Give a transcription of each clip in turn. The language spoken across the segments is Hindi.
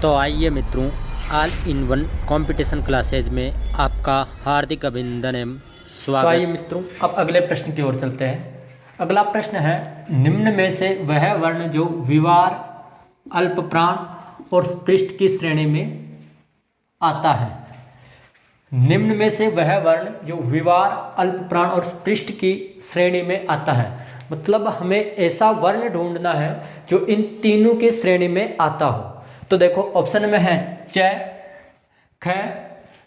तो आइए मित्रों, all in one competition classes में आपका हार्दिक अभिनंदन एवं स्वागत। तो आइए मित्रों, अब अगले प्रश्न की ओर चलते हैं। अगला प्रश्न है, निम्न में से वह वर्ण जो विवार, अल्पप्राण और स्पृष्ट की श्रेणी में आता है। निम्न में से वह वर्ण जो विवार, अल्पप्राण और स्पृष्ट की श्रेणी में आता है, मतलब हमें ऐसा वर्ण ढूंढना है जो इन तीनों की श्रेणी में आता हो। तो देखो ऑप्शन में है च, ख,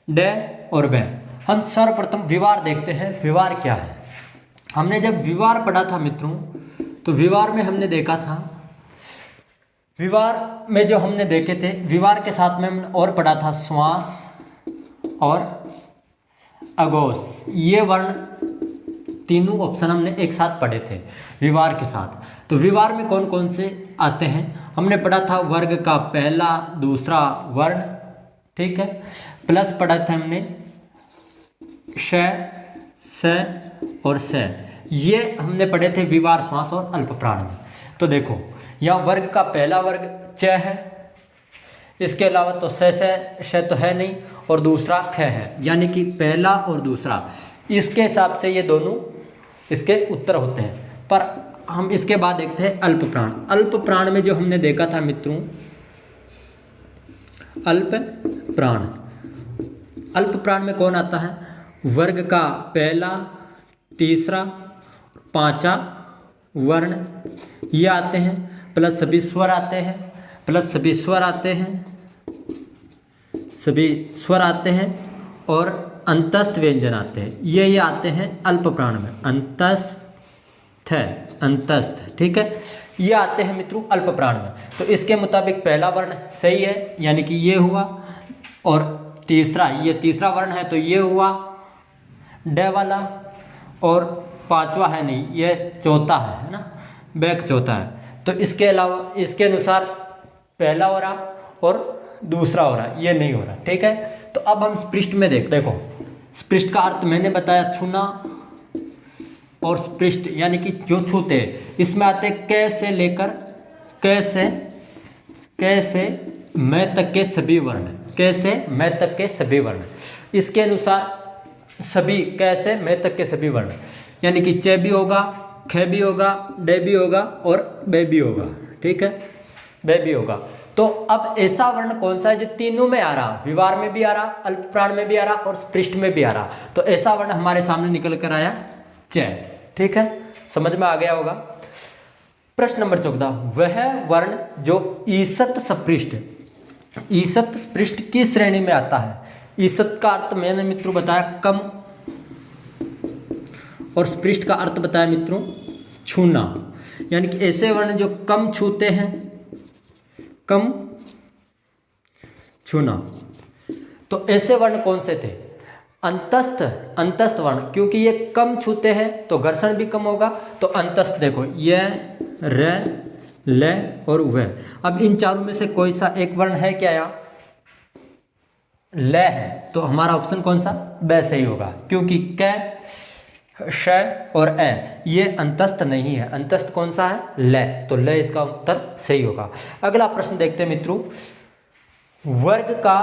ड और ब। हम सर्वप्रथम विवार देखते हैं। विवार क्या है? हमने जब विवार पढ़ा था मित्रों, तो विवार में हमने देखा था, विवार में जो हमने देखे थे, विवार के साथ में हमने और पढ़ा था श्वास और अघोष। ये वर्ण तीनों ऑप्शन हमने एक साथ पढ़े थे विवार के साथ। तो विवार में कौन कौन से आते हैं हमने पढ़ा था। वर्ग का पहला दूसरा वर्ण, ठीक है, प्लस पढ़ा था हमने श, स और स। ये हमने पढ़े थे विवार, श्वास और अल्पप्राण में। तो देखो यहाँ वर्ग का पहला वर्ग च है, इसके अलावा तो श तो है नहीं, और दूसरा ख है, यानी कि पहला और दूसरा। इसके हिसाब से ये दोनों इसके उत्तर होते हैं। पर हम इसके बाद देखते हैं अल्पप्राण। अल्पप्राण में जो हमने देखा था मित्रों, अल्पप्राण, अल्पप्राण में कौन आता है? वर्ग का पहला, तीसरा, पांचवा वर्ण ये आते हैं, प्लस सभी स्वर आते हैं, प्लस सभी स्वर आते हैं, सभी स्वर आते हैं और अंतस्थ व्यंजन आते हैं। ये आते हैं अल्पप्राण में, अंतस्थ, ठीक है, ये आते हैं मित्रों अल्पप्राण में। तो इसके मुताबिक पहला वर्ण सही है, यानी कि ये हुआ, और तीसरा, ये तीसरा वर्ण है तो ये हुआ ड वाला, और पांचवा है नहीं, ये चौथा है ना, बैक चौथा है। तो इसके अलावा इसके अनुसार पहला हो रहा और दूसरा हो रहा, ये नहीं हो रहा, ठीक है। तो अब हम स्पृष्ट में देखो, स्पृष्ट का अर्थ मैंने बताया छूना, और स्पृष्ट यानी कि जो छूते हैं। इसमें आते कैसे लेकर कैसे मैं तक के सभी वर्ण, कैसे मैं तक के सभी वर्ण। इसके अनुसार सभी कैसे मैं तक के सभी वर्ण, यानी कि च भी होगा, ख भी होगा, ड भी होगा और ब भी होगा, ठीक है, ब भी होगा। तो अब ऐसा वर्ण कौन सा है जो तीनों में आ रहा, विवार में भी आ रहा, अल्पप्राण में भी आ रहा और स्पृष्ट में भी आ रहा? तो ऐसा वर्ण हमारे सामने निकल कर आया च, ठीक है, समझ में आ गया होगा। प्रश्न नंबर 14, वह वर्ण जो ईसत स्पृष्ट, ईसत स्पृष्ट की श्रेणी में आता है। ईसत का अर्थ मैंने मित्रों बताया कम, और स्पृष्ट का अर्थ बताया मित्रों छूना, यानी कि ऐसे वर्ण जो कम छूते हैं, कम छूना। तो ऐसे वर्ण कौन से थे? अंतस्थ वर्ण, क्योंकि ये कम छूते हैं तो घर्षण भी कम होगा। तो अंतस्थ देखो, ये र, ल और वह। अब इन चारों में से कोई सा एक वर्ण है क्या? यहाँ ल है, तो हमारा ऑप्शन कौन सा? ब सही होगा, क्योंकि क, श और अ ये अंतस्थ नहीं है। अंतस्थ कौन सा है? ल, तो ल इसका उत्तर सही होगा। अगला प्रश्न देखते हैं मित्रों, वर्ग का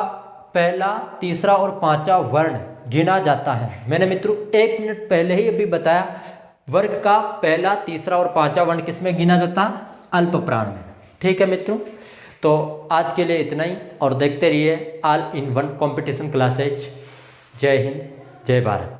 पहला, तीसरा और पांचवा वर्ण गिना जाता है। मैंने मित्रों 1 मिनट पहले ही अभी बताया, वर्ग का पहला, तीसरा और पांचवा वर्ण किसमें गिना जाता है? अल्पप्राण में, ठीक है मित्रों। तो आज के लिए इतना ही, और देखते रहिए all in one competition classes. जय हिंद, जय भारत।